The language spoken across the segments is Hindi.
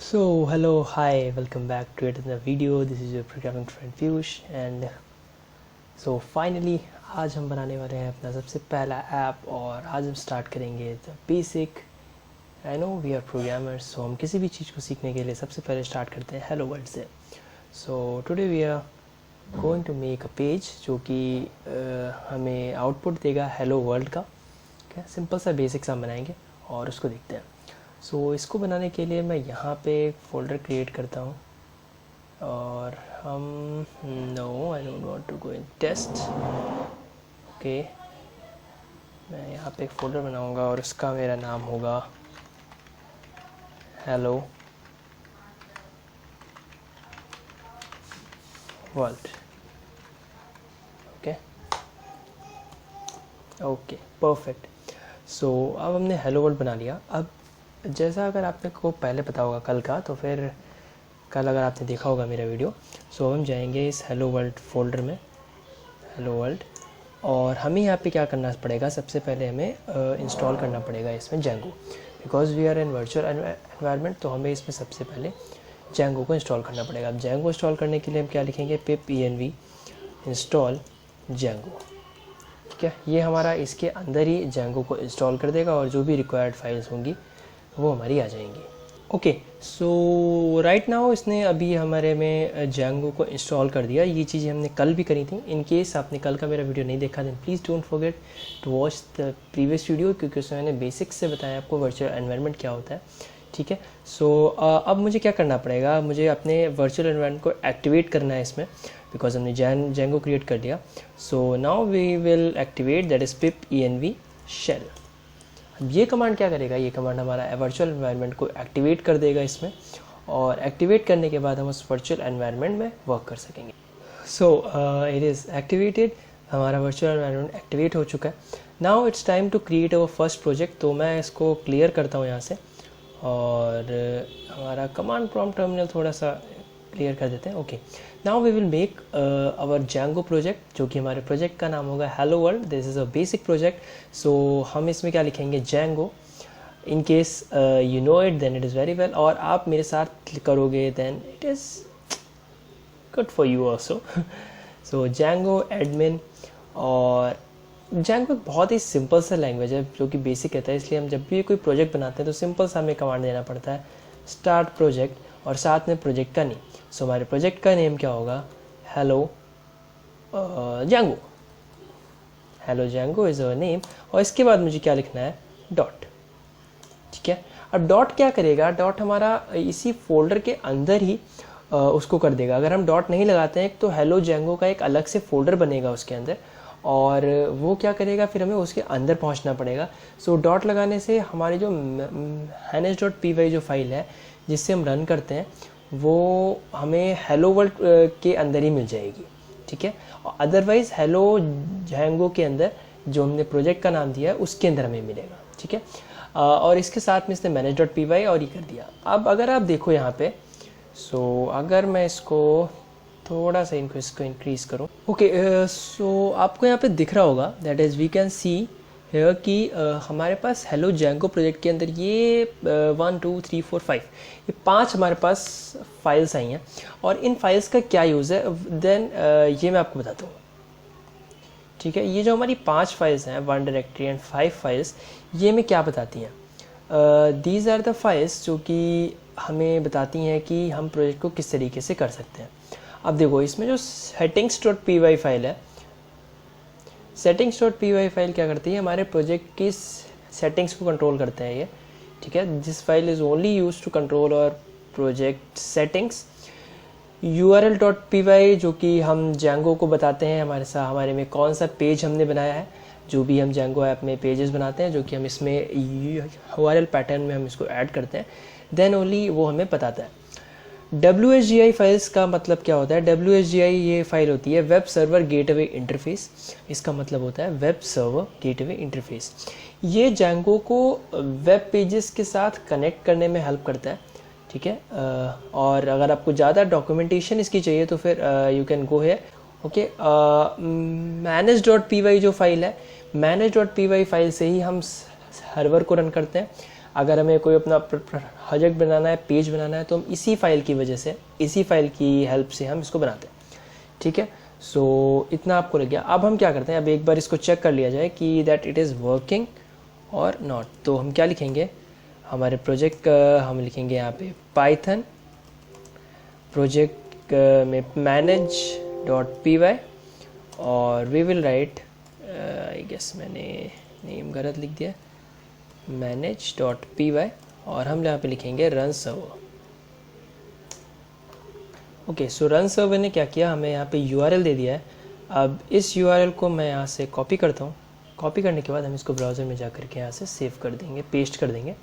Hello, hi, welcome back to another video. This is your programming friend Piyush and finally आज हम बनाने वाले हैं अपना सबसे पहला ऐप और आज हम स्टार्ट करेंगे the basic. I know we are programmers, so हम किसी भी चीज़ को सीखने के लिए सबसे पहले स्टार्ट करते हैं हेलो वर्ल्ड से. So today we are going to make a page जो कि हमें आउटपुट देगा हेलो वर्ल्ड का. सिंपल सा बेसिक सा बनाएंगे और उसको देखते हैं. इसको बनाने के लिए मैं यहाँ पे एक फ़ोल्डर क्रिएट करता हूँ और हम no I don't want to go in test. Okay, मैं यहाँ पे एक फ़ोल्डर बनाऊँगा और उसका मेरा नाम होगा हेलो वर्ल्ड. Okay perfect. अब हमने हेलो वर्ल्ड बना लिया. अब जैसा अगर आपने को पहले पता होगा कल का, तो फिर कल अगर आपने देखा होगा मेरा वीडियो, अब हम जाएंगे इस हेलो वर्ल्ड फोल्डर में, हेलो वर्ल्ड, और हमें यहाँ पे क्या करना पड़ेगा. सबसे पहले हमें इंस्टॉल करना पड़ेगा इसमें Django, because we are in virtual environment. तो हमें इसमें सबसे पहले जेंगो को इंस्टॉल करना पड़ेगा. अब जेंगो इंस्टॉल करने के लिए हम क्या लिखेंगे, पिप env इंस्टॉल जेंगो. ठीक है, ये हमारा इसके अंदर ही जेंगो को इंस्टॉल कर देगा और जो भी रिक्वायर्ड फाइल्स होंगी वो हमारी आ जाएंगी. ओके, राइट नाउ इसने अभी हमारे में जेंगो को इंस्टॉल कर दिया. ये चीज़ें हमने कल भी करी थी. इन केस आपने कल का मेरा वीडियो नहीं देखा then please don't forget to watch the previous video, क्योंकि उसमें मैंने बेसिक्स से बताया आपको वर्चुअल एनवायरनमेंट क्या होता है. ठीक है, अब मुझे क्या करना पड़ेगा, मुझे अपने वर्चुअल एनवायरनमेंट को एक्टिवेट करना है इसमें, बिकॉज हमने जेंगो क्रिएट कर दिया. Now we will activate that is pip env shell. अब ये कमांड क्या करेगा, ये कमांड हमारा वर्चुअल एनवायरनमेंट को एक्टिवेट कर देगा इसमें, और एक्टिवेट करने के बाद हम उस वर्चुअल एनवायरनमेंट में वर्क कर सकेंगे. It is activated. हमारा वर्चुअल एनवायरनमेंट एक्टिवेट हो चुका है. Now it's time to create our first project. तो मैं इसको क्लियर करता हूँ यहाँ से, और हमारा कमांड प्रॉम्प्ट टर्मिनल थोड़ा सा क्लियर कर देते हैं. Okay, now we will make our Django project, जो कि हमारे प्रोजेक्ट का नाम होगा hello world. This is a basic project. हम इसमें क्या लिखेंगे, Django. In case you know it then it is very well, और आप मेरे साथ करोगे then it is good for you also. Django admin. और जेंगो बहुत ही सिंपल सा लैंग्वेज है जो कि बेसिक रहता है, इसलिए हम जब भी कोई प्रोजेक्ट बनाते हैं तो सिंपल सा हमें कमांड देना पड़ता है, स्टार्ट प्रोजेक्ट, और साथ में प्रोजेक्ट का नेम. हमारे प्रोजेक्ट का नेम क्या होगा, hello Django. Hello Django is our name. और इसके बाद मुझे क्या लिखना है, डॉट. ठीक है, अब डॉट क्या करेगा, डॉट हमारा इसी फोल्डर के अंदर ही उसको कर देगा. अगर हम डॉट नहीं लगाते हैं तो हेलो जेंगो का एक अलग से फोल्डर बनेगा उसके अंदर, और वो क्या करेगा, फिर हमें उसके अंदर पहुंचना पड़ेगा. डॉट लगाने से हमारी जो manage.py जो फाइल है जिससे हम रन करते हैं वो हमें हेलो वर्ल्ड के अंदर ही मिल जाएगी. ठीक है, और अदरवाइज़ हेलो जेंगो के अंदर जो हमने प्रोजेक्ट का नाम दिया है उसके अंदर हमें मिलेगा. ठीक है, और इसके साथ में इसने manage.py और ये कर दिया. अब अगर आप देखो यहाँ पे, अगर मैं इसको थोड़ा सा इसको इंक्रीज करूँ. ओके, आपको यहाँ पे दिख रहा होगा that is we can see here कि हमारे पास हेलो जेंगो प्रोजेक्ट के अंदर ये 1 2 3 4 5 ये 5 हमारे पास फाइल्स आई हैं. और इन फाइल्स का क्या यूज़ है देन ये मैं आपको बताता हूँ. ठीक है, ये जो हमारी 5 फाइल्स हैं, 1 डायरेक्टरी एंड 5 फाइल्स, ये हमें क्या बताती हैं, दीज आर द फाइल्स जो कि हमें बताती हैं कि हम प्रोजेक्ट को किस तरीके से कर सकते हैं. अब देखो, इसमें जो settings.py फाइल है, settings.py फाइल क्या करती है, हमारे प्रोजेक्ट की सेटिंग्स को कंट्रोल करते हैं ये. ठीक है, this file is only use to control और प्रोजेक्ट सेटिंग्स. url.py जो कि हम जेंगो को बताते हैं हमारे में कौन सा पेज हमने बनाया है. जो भी हम जेंगो ऐप में पेजेस बनाते हैं, जो कि हम इसमें URL पैटर्न में हम इसको ऐड करते हैं, देन ओनली वो हमें बताता है. WSGI फाइल्स का मतलब क्या होता है, WSGI ये फाइल होती है वेब सर्वर गेटवे इंटरफेस. इसका मतलब होता है वेब सर्वर गेटवे इंटरफेस. ये जेंगो को वेब पेजेस के साथ कनेक्ट करने में हेल्प करता है. ठीक है, और अगर आपको ज़्यादा डॉक्यूमेंटेशन इसकी चाहिए तो फिर you can go here. Okay, manage.py जो फाइल है, manage.py फाइल से ही हम सर्वर को रन करते हैं. अगर हमें कोई अपना प्रोजेक्ट बनाना है, पेज बनाना है, तो हम इसी फाइल की वजह से, इसी फाइल की हेल्प से हम इसको बनाते हैं। ठीक है, सो इतना आपको लग गया। अब हम क्या करते हैं, अब एक बार इसको चेक कर लिया जाए कि दैट इट इज़ वर्किंग और नॉट। तो हम क्या लिखेंगे, हमारे प्रोजेक्ट का हम लिखेंगे यहाँ पे पाइथन प्रोजेक्ट में manage.py और we will write, I guess मैंने नेम गलत लिख दिया, manage.py और हम यहाँ पे लिखेंगे run server. Okay, so run server ने क्या किया, हमें यहाँ पे URL दे दिया है। अब इस URL को मैं यहाँ से कॉपी करता हूँ। कॉपी करने के बाद हम इसको ब्राउज़र में जा करके यहाँ से सेव कर देंगे, पेस्ट कर देंगे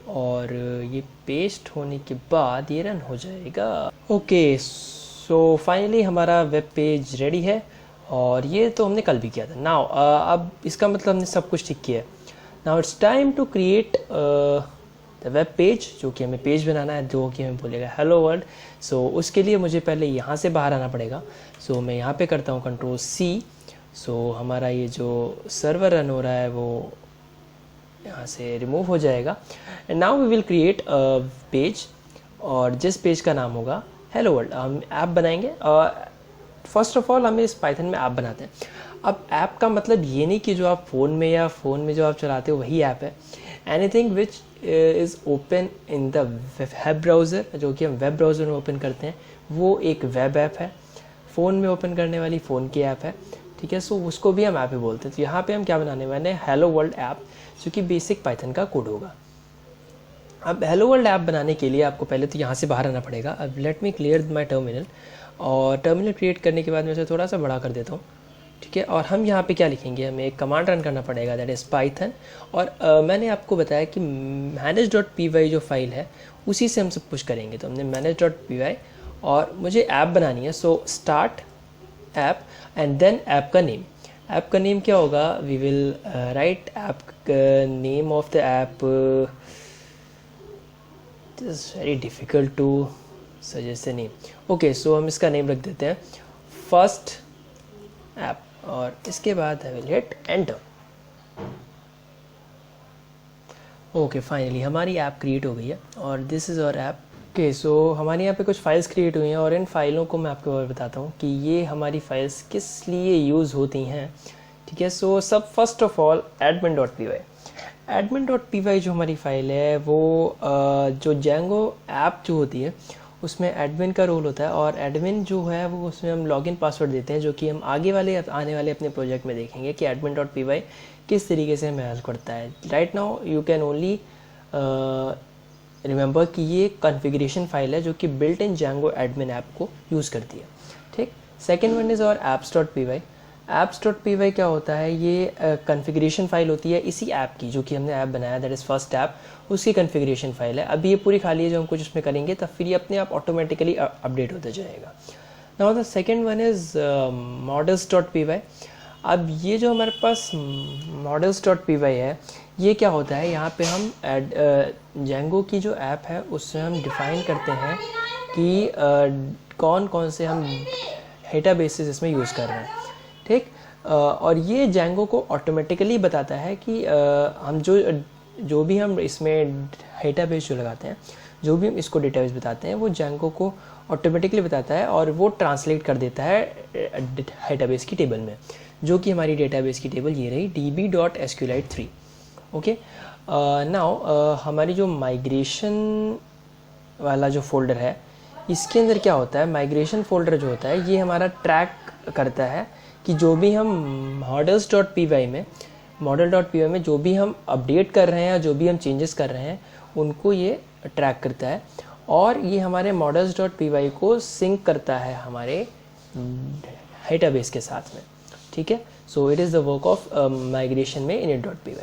और ये पेस्ट होने के बाद ये रन हो जाएगा। ओके, सो फाइनली हमारा वेब पेज रेडी है और ये तो हमने कल भी किया था। नाउ अब इसका मतलब हमने सब कुछ ठीक किया है। Now it's time to create the web page, जो कि हमें पेज बनाना है, जो कि हमें बोलेगा हेलो वर्ल्ड। सो उसके लिए मुझे पहले यहाँ से बाहर आना पड़ेगा। सो मैं यहाँ पे करता हूँ Ctrl+C। सो हमारा ये जो सर्वर रन हो रहा है वो यहाँ से रिमूव हो जाएगा। And now we will create a page, और जिस पेज का नाम होगा हेलो वर्ल्ड। हम ऐप बनाएंगे। फर्स्ट ऑफ ऑल हमें इस पाइथन में ऐप बनाते हैं। अब ऐप का मतलब ये नहीं कि जो आप फ़ोन में या फ़ोन में जो आप चलाते हो वही ऐप है। Anything which is open in the web browser, जो कि हम वेब ब्राउज़र में ओपन करते हैं, वो एक वेब ऐप है। फ़ोन में ओपन करने वाली फ़ोन की ऐप है। ठीक है, सो उसको भी हम ऐप ही बोलते हैं। तो यहाँ पे हम क्या बनाने वाले हैं, हेलो वर्ल्ड ऐप, जो कि बेसिक पाइथन का कोड होगा। अब हेलो वर्ल्ड ऐप बनाने के लिए आपको पहले तो यहाँ से बाहर आना पड़ेगा। अब let me clear my terminal, और टर्मिनल क्रिएट करने के बाद मैं इसे थोड़ा सा बड़ा कर देता हूँ। ठीक है, और हम यहाँ पे क्या लिखेंगे, हमें एक कमांड रन करना पड़ेगा, दैट इज़ पाइथन। और मैंने आपको बताया कि manage.py जो फाइल है उसी से हम सब कुछ करेंगे। तो हमने manage.py और मुझे ऐप बनानी है। So start app and then app का नेम। ऐप का नेम क्या होगा, we will write app name of the app. It is very difficult to suggest the name. Okay, so हम इसका नेम रख देते हैं फर्स्ट ऐप, और इसके बाद I will hit enter. Okay, finally हमारी ऐप क्रिएट हो गई है और this is our app. Okay, so हमारे यहाँ पे कुछ फाइल्स क्रिएट हुई हैं और इन फाइलों को मैं आपको और बताता हूँ कि ये हमारी फाइल्स किस लिए यूज़ होती हैं। ठीक है, सो सब first of all admin.py। admin.py जो हमारी फ़ाइल है वो जो Django ऐप जो होती है उसमें एडमिन का रोल होता है, और एडमिन जो है वो उसमें हम लॉगिन पासवर्ड देते हैं, जो कि हम आने वाले अपने प्रोजेक्ट में देखेंगे कि admin.py किस तरीके से हमें हेल्प करता है। Right now you can only remember कि ये कॉन्फ़िगरेशन फाइल है जो कि built in Django admin app को यूज़ करती है। ठीक, सेकेंड वन इज़ और apps.py। apps.py क्या होता है, ये कॉन्फ़िगरेशन फाइल होती है इसी ऐप की, जो कि हमने ऐप बनाया, दैट इज़ फर्स्ट ऐप, उसकी कॉन्फ़िगरेशन फाइल है। अभी ये पूरी खाली है, जो हम कुछ उसमें करेंगे तब फिर ये अपने आप ऑटोमेटिकली अपडेट होता जाएगा। Now the second one is models.py। अब ये जो हमारे पास models.py है, ये क्या होता है, यहाँ पे हम Django की जो ऐप है उससे हम डिफ़ाइन करते हैं कि कौन कौन से हम डेटाबेसेस इसमें यूज़ कर रहे हैं। ठीक, और ये Django को ऑटोमेटिकली बताता है कि हम जो भी हम इसमें डेटाबेस जो लगाते हैं, जो भी हम इसको डेटाबेस बताते हैं, वो Django को ऑटोमेटिकली बताता है और वो ट्रांसलेट कर देता है डेटाबेस की टेबल में, जो कि हमारी डेटाबेस की टेबल ये रही db.sqlite3। ओके, नाउ हमारी जो माइग्रेशन वाला जो फोल्डर है, इसके अंदर क्या होता है, माइग्रेशन फोल्डर जो होता है ये हमारा ट्रैक करता है कि जो भी हम models.py में जो भी हम अपडेट कर रहे हैं या जो भी हम चेंजेस कर रहे हैं उनको ये ट्रैक करता है, और ये हमारे models.py को सिंक करता है हमारे डेटाबेस के साथ में। ठीक है, so it is the work of migration में init.py।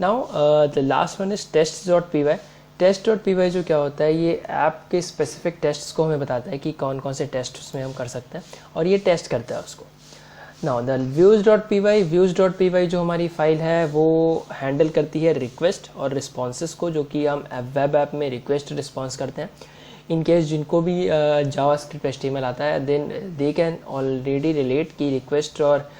Now the last one is tests.py। टेस्ट.py जो क्या होता है, ये ऐप के स्पेसिफिक टेस्ट्स को हमें बताता है कि कौन कौन से टेस्ट उसमें हम कर सकते हैं, और ये टेस्ट करता है उसको। नाउ द views.py जो हमारी फाइल है वो हैंडल करती है रिक्वेस्ट और रिस्पॉन्सेस को, जो कि हम वेब ऐप में रिक्वेस्ट रिस्पॉन्स करते हैं। इन केस जिनको भी जावास्क्रिप्ट HTML आता है, then they can already relate कि रिक्वेस्ट और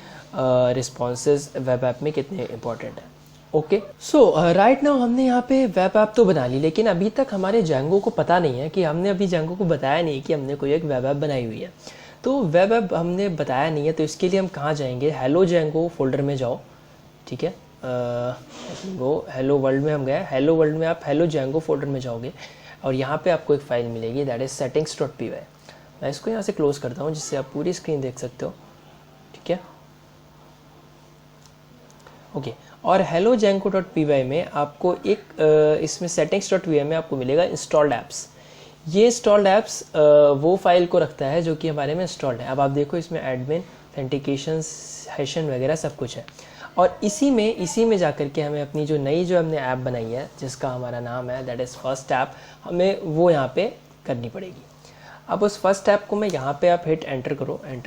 रिस्पॉन्सेस वेब ऐप में कितने इंपॉर्टेंट है। ओके, सो राइट नाउ हमने यहाँ पे वेब ऐप तो बना ली, लेकिन अभी तक हमारे जेंगो को पता नहीं है कि हमने अभी जेंगो को बताया नहीं कि हमने कोई एक वेब ऐप बनाई हुई है। तो वेब ऐप हमने बताया नहीं है, तो इसके लिए हम कहाँ जाएंगे, हेलो जेंगो फोल्डर में जाओ, ठीक है। वो हेलो वर्ल्ड में हम गए, हेलो वर्ल्ड में आप हेलो जेंगो फोल्डर में जाओगे और यहाँ पे आपको एक फ़ाइल मिलेगी, दैट इज़ settings.py। मैं इसको यहाँ से क्लोज़ करता हूँ जिससे आप पूरी स्क्रीन देख सकते हो, ठीक है। ओके, और hello jango.py में आपको एक इसमें settings.py में आपको मिलेगा इंस्टॉल्ड ऐप्स। ये इंस्टॉल्ड ऐप्स वो फाइल को रखता है जो कि हमारे में इंस्टॉल्ड है। अब आप देखो इसमें एडमिन, ऑथेंटिकेशन, सेशन वगैरह सब कुछ है, और इसी में जाकर के हमें अपनी जो हमने ऐप बनाई है जिसका हमारा नाम है दैट इज़ फर्स्ट ऐप, हमें वो यहाँ पे करनी पड़ेगी। अब उस फर्स्ट ऐप को मैं यहाँ पे आप हिट एंटर करो, हिट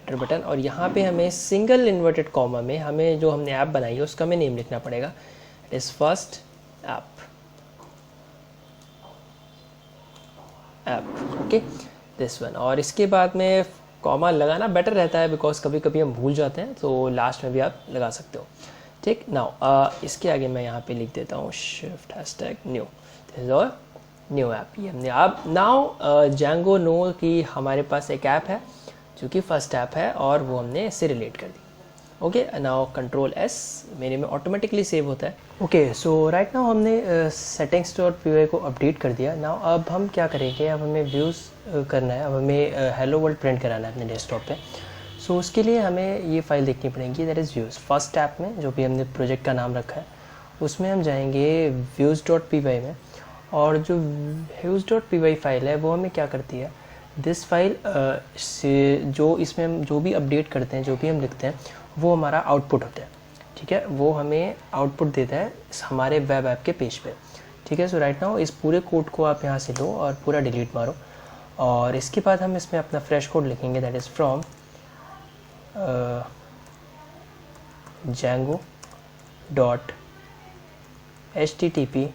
एंटर बटन, और यहाँ पे हमें सिंगल इन्वर्टेड कॉमा में हमें जो हमने ऐप बनाई है उसका हमें नेम लिखना पड़ेगा, it is first app, okay this one. और इसके बाद में कॉमा लगाना बेटर रहता है बिकॉज कभी कभी हम भूल जाते हैं, तो लास्ट में भी आप लगा सकते हो, ठीक। नाउ इसके आगे मैं यहाँ पे लिख देता हूँ shift hashtag new, this is और न्यू ऐप। ये हमने अब नाउ जेंगो नो कि हमारे पास एक ऐप है जो कि फर्स्ट ऐप है और वो हमने इससे रिलेट कर दी। ओके, नाउ कंट्रोल एस मेरे में ऑटोमेटिकली सेव होता है। ओके, सो राइट नाउ हमने settings.py को अपडेट कर दिया। नाउ अब हम क्या करेंगे, अब हमें व्यूज़ करना है, अब हमें हेलो वर्ल्ड प्रिंट कराना है अपने डेस्कटॉप पे। सो उसके लिए हमें ये फाइल देखनी पड़ेगी, that is views. First app में जो भी हमने प्रोजेक्ट का नाम रखा है उसमें हम जाएंगे views.py में, और जो views.py फाइल है वो हमें क्या करती है, दिस फाइल से जो इसमें हम जो भी अपडेट करते हैं, जो भी हम लिखते हैं वो हमारा आउटपुट होता है, ठीक है। वो हमें आउटपुट देता है हमारे वेब ऐप के पेज पे, ठीक है। सो राइट नाउ इस पूरे कोड को आप यहाँ से लो और पूरा डिलीट मारो, और इसके बाद हम इसमें अपना फ्रेश कोड लिखेंगे, that is from Django dot HTTP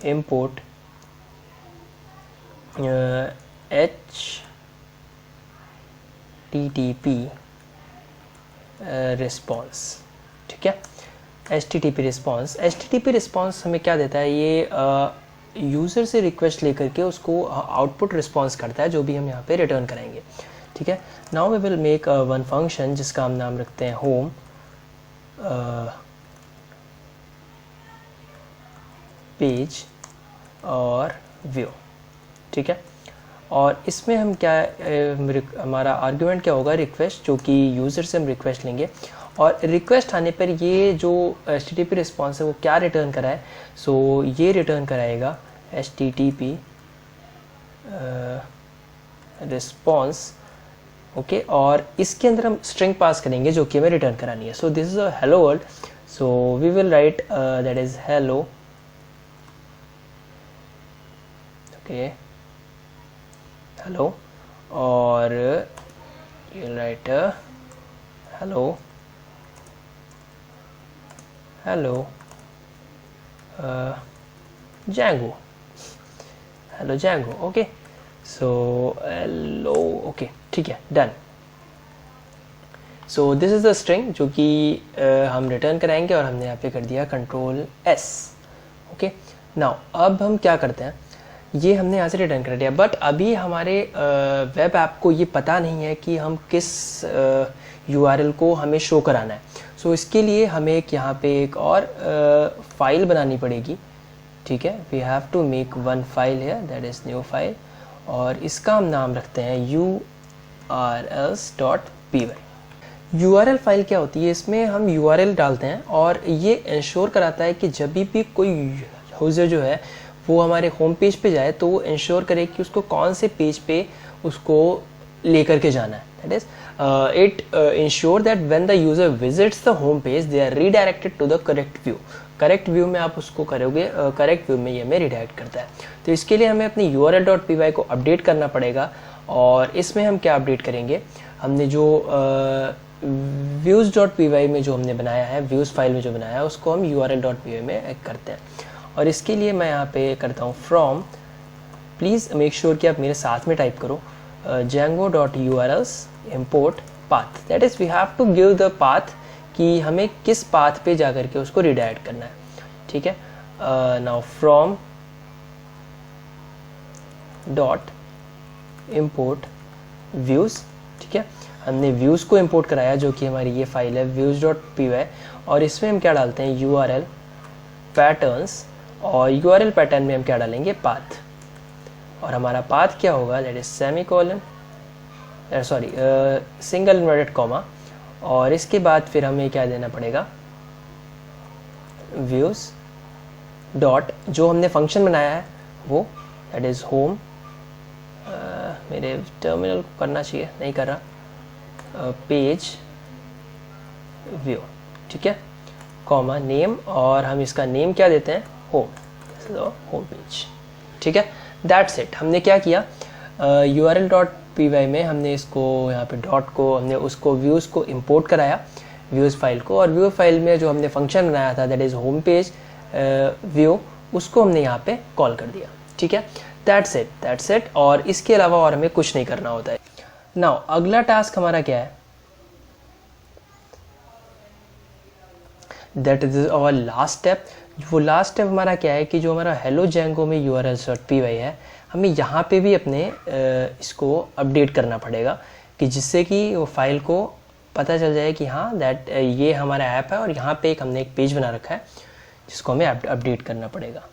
import HTTP response, ठीक है। HTTP रिस्पॉन्स हमें क्या देता है, ये यूज़र से रिक्वेस्ट लेकर के उसको आउटपुट रिस्पॉन्स करता है जो भी हम यहाँ पे रिटर्न कराएंगे, ठीक है। Now we will make one function जिसका हम नाम रखते हैं होम पेज और व्यू, ठीक है। और इसमें हम क्या हमारा आर्गुमेंट क्या होगा, रिक्वेस्ट, जो कि यूज़र से हम रिक्वेस्ट लेंगे, और रिक्वेस्ट आने पर ये जो HTTP रिस्पॉन्स है वो क्या रिटर्न कराए, सो ये रिटर्न कराएगा HTTP रिस्पॉन्स, ओके। और इसके अंदर हम स्ट्रिंग पास करेंगे जो कि हमें रिटर्न करानी है। So this is a hello world, so we will write that is hello, okay hello, और you'll write hello Django, hello Django, okay, so hello, okay, ठीक है, done. So this is the string जो कि हम रिटर्न कराएंगे, और हमने यहाँ पे कर दिया कंट्रोल एस, ओके। नाउ अब हम क्या करते हैं, ये हमने यहाँ से रिटर्न कर दिया, बट अभी हमारे वेब ऐप को ये पता नहीं है कि हम किस URL को हमें शो कराना है। सो इसके लिए हमें एक यहाँ पे एक और फाइल बनानी पड़ेगी, ठीक है। We have to make one file है, दैट इज़ न्यू फाइल, और इसका हम नाम रखते हैं urls.py। URL फाइल क्या होती है, इसमें हम URL डालते हैं और ये इंश्योर कराता है कि जब भी कोई यूज़र जो है वो हमारे होम पेज पे जाए तो वो इंश्योर करे कि उसको कौन से पेज पे उसको लेकर के जाना है, that is it ensure that when the user visits the home page they are redirected to the correct view. Correct view में आप उसको करोगे, करेक्ट व्यू में ये हमें रिडायरेक्ट करता है। तो इसके लिए हमें अपनी url.py को अपडेट करना पड़ेगा, और इसमें हम क्या अपडेट करेंगे, हमने जो views.py में जो हमने बनाया है, व्यूज़ फाइल में जो बनाया है उसको हम url.py में करते हैं। और इसके लिए मैं यहाँ पे करता हूँ फ्रॉम, प्लीज़ मेक श्योर कि आप मेरे साथ में टाइप करो, Django.urls import path, that is we have to give the path कि हमें किस पाथ पे जा कर के उसको रिडायरेक्ट करना है, ठीक है। Now from dot import views, ठीक है, हमने व्यूज़ को इंपोर्ट कराया जो कि हमारी ये फाइल है views.py, और इसमें हम क्या डालते हैं URL पैटर्न्स, और URL पैटर्न में हम क्या डालेंगे पाथ, और हमारा पाथ क्या होगा that is semicolon sorry single inverted comma, और इसके बाद फिर हमें क्या देना पड़ेगा व्यूज़ डॉट जो हमने फंक्शन बनाया है वो दैट इज़ होम, मेरे टर्मिनल को करना चाहिए नहीं कर रहा, पेज व्यू, ठीक है, कॉमा नेम, और हम इसका नेम क्या देते हैं होम, होम पेज, ठीक है। That's it. हमने क्या किया url.py में हमने इसको यहाँ पे डॉट को हमने उसको व्यूज़ को इंपोर्ट कराया, व्यूज़ फाइल को, और व्यू फाइल में जो हमने फंक्शन बनाया था that is home page view, उसको हमने यहाँ पे कॉल कर दिया, ठीक है। That's it. और इसके अलावा और हमें कुछ नहीं करना होता है। नाउ अगला टास्क हमारा क्या है, that is our last step. वो लास्ट स्टेप हमारा क्या है कि जो हमारा हेलो जेंगो में urls.py है, हमें यहाँ पे भी अपने इसको अपडेट करना पड़ेगा, कि जिससे कि वो फाइल को पता चल जाए कि हाँ दैट ये हमारा ऐप है, और यहाँ पे हमने एक पेज बना रखा है जिसको हमें अपडेट करना पड़ेगा,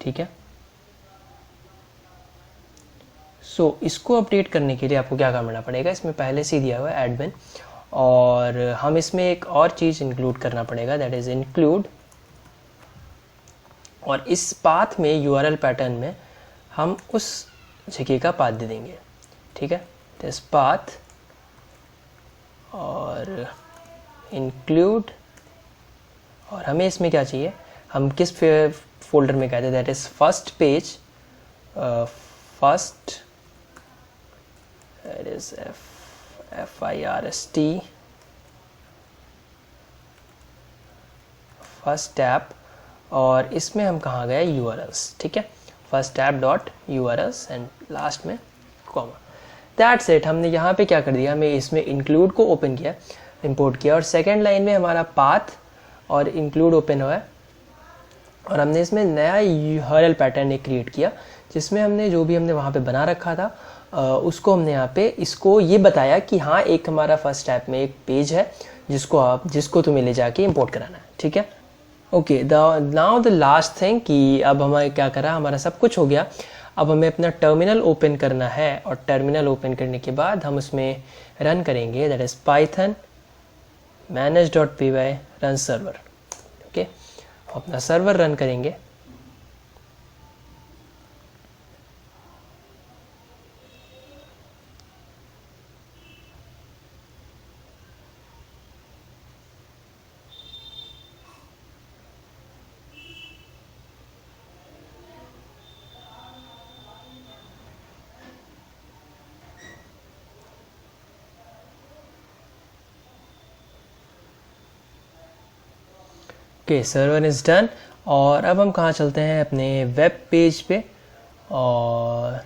ठीक है। सो इसको अपडेट करने के लिए आपको क्या करना पड़ेगा, इसमें पहले से दिया हुआ है एडमिन, और हम इसमें एक और चीज़ इंक्लूड करना पड़ेगा दैट इज़ इंक्लूड, और इस पाथ में URL पैटर्न में हम उस जगह का पाथ दे देंगे, ठीक है, दिस पाथ, और इंक्लूड, और हमें इसमें क्या चाहिए, हम किस फोल्डर में कहते हैं that is first page, first that is FIRST first tab, और इसमें हम कहाँ गए URLs, ठीक है, first tab dot URLs and last में कॉमा। That's it. हमने यहाँ पे क्या कर दिया, हमें इसमें इंक्लूड को ओपन किया, इंपोर्ट किया, और सेकंड लाइन में हमारा पाथ और इंक्लूड ओपन हुआ है, और हमने इसमें नया URL पैटर्न एक क्रिएट किया जिसमें हमने जो भी हमने वहाँ पे बना रखा था उसको हमने यहाँ पे इसको ये बताया कि हाँ एक हमारा फर्स्ट टैब में एक पेज है जिसको तुम्हें ले जाके इंपोर्ट कराना है, ठीक है। Okay, now the last thing कि अब हमें क्या करा, हमारा सब कुछ हो गया, अब हमें अपना टर्मिनल ओपन करना है, और टर्मिनल ओपन करने के बाद हम उसमें रन करेंगे that is Python manage.py run server, okay, अपना सर्वर रन करेंगे। ओके, सर्वर इज़ डन, और अब हम कहाँ चलते हैं अपने वेब पेज पे, और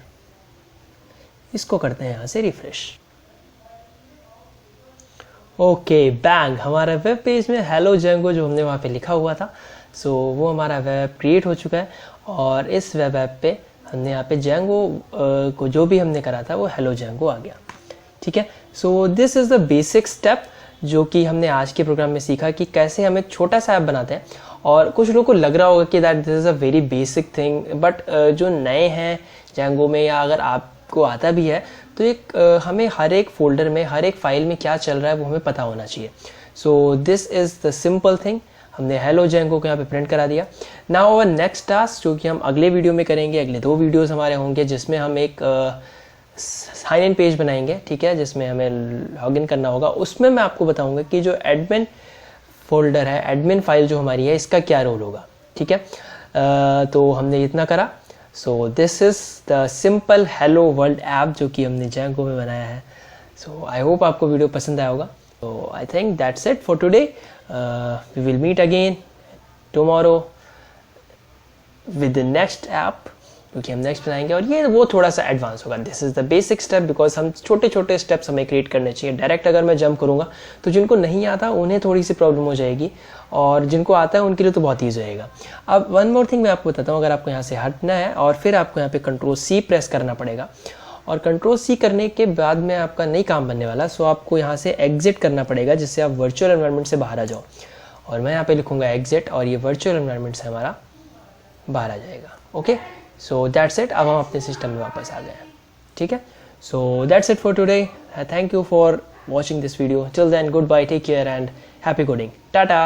इसको करते हैं यहाँ से रिफ्रेश। ओके, बैंग, हमारा वेब पेज में हेलो जेंगो जो हमने वहाँ पे लिखा हुआ था, सो वो हमारा वेब क्रिएट हो चुका है, और इस वेब ऐप पे हमने यहाँ पे जेंगो को जो भी हमने करा था वो हेलो जेंगो आ गया, ठीक है। So this is the basic step जो कि हमने आज के प्रोग्राम में सीखा कि कैसे हम एक छोटा सा ऐप बनाते हैं। और कुछ लोगों को लग रहा होगा कि that this is a very basic thing, but जो नए हैं जेंगो में, या अगर आपको आता भी है तो एक हमें हर एक फोल्डर में हर एक फाइल में क्या चल रहा है वो हमें पता होना चाहिए। सो this is the simple thing, हमने हेलो जेंगो को यहाँ पे प्रिंट करा दिया। नाउ अवर नेक्स्ट टास्क जो कि हम अगले वीडियो में करेंगे, अगले 2 वीडियोज़ हमारे होंगे जिसमें हम एक साइन इन पेज बनाएंगे, ठीक है, जिसमें हमें लॉगिन करना होगा। उसमें मैं आपको बताऊंगा कि जो एडमिन फोल्डर है, एडमिन फाइल जो हमारी है, इसका क्या रोल होगा, ठीक है। तो हमने इतना करा। सो this is the simple hello world app जो कि हमने जेंगो में बनाया है। सो आई होप आपको वीडियो पसंद आया होगा। So I think that's it for today. We will meet again tomorrow with the next app क्योंकि हम नेक्स्ट बनाएंगे, और ये वो थोड़ा सा एडवांस होगा। This is the basic step, because हम छोटे छोटे स्टेप्स हमें क्रिएट करने चाहिए। डायरेक्ट अगर मैं जंप करूँगा तो जिनको नहीं आता उन्हें थोड़ी सी प्रॉब्लम हो जाएगी, और जिनको आता है उनके लिए तो बहुत ईजी रहेगा। अब वन मोर थिंग मैं आपको बताता हूँ, अगर आपको यहाँ से हटना है और फिर आपको यहाँ पे Ctrl+C प्रेस करना पड़ेगा, और Ctrl+C करने के बाद में आपका नहीं काम बनने वाला। सो आपको यहाँ से एग्जिट करना पड़ेगा, जिससे आप वर्चुअल एनवायरनमेंट से बाहर आ जाओ। और मैं यहाँ पे लिखूँगा एग्जिट, और ये वर्चुअल एनवायरनमेंट से हमारा बाहर आ जाएगा। Okay, so that's it. अब हम अपने सिस्टम में वापस आ गए। ठीक है, so that's it for today. Thank you for watching this video. Till then, good bye, take care and happy coding. Tata.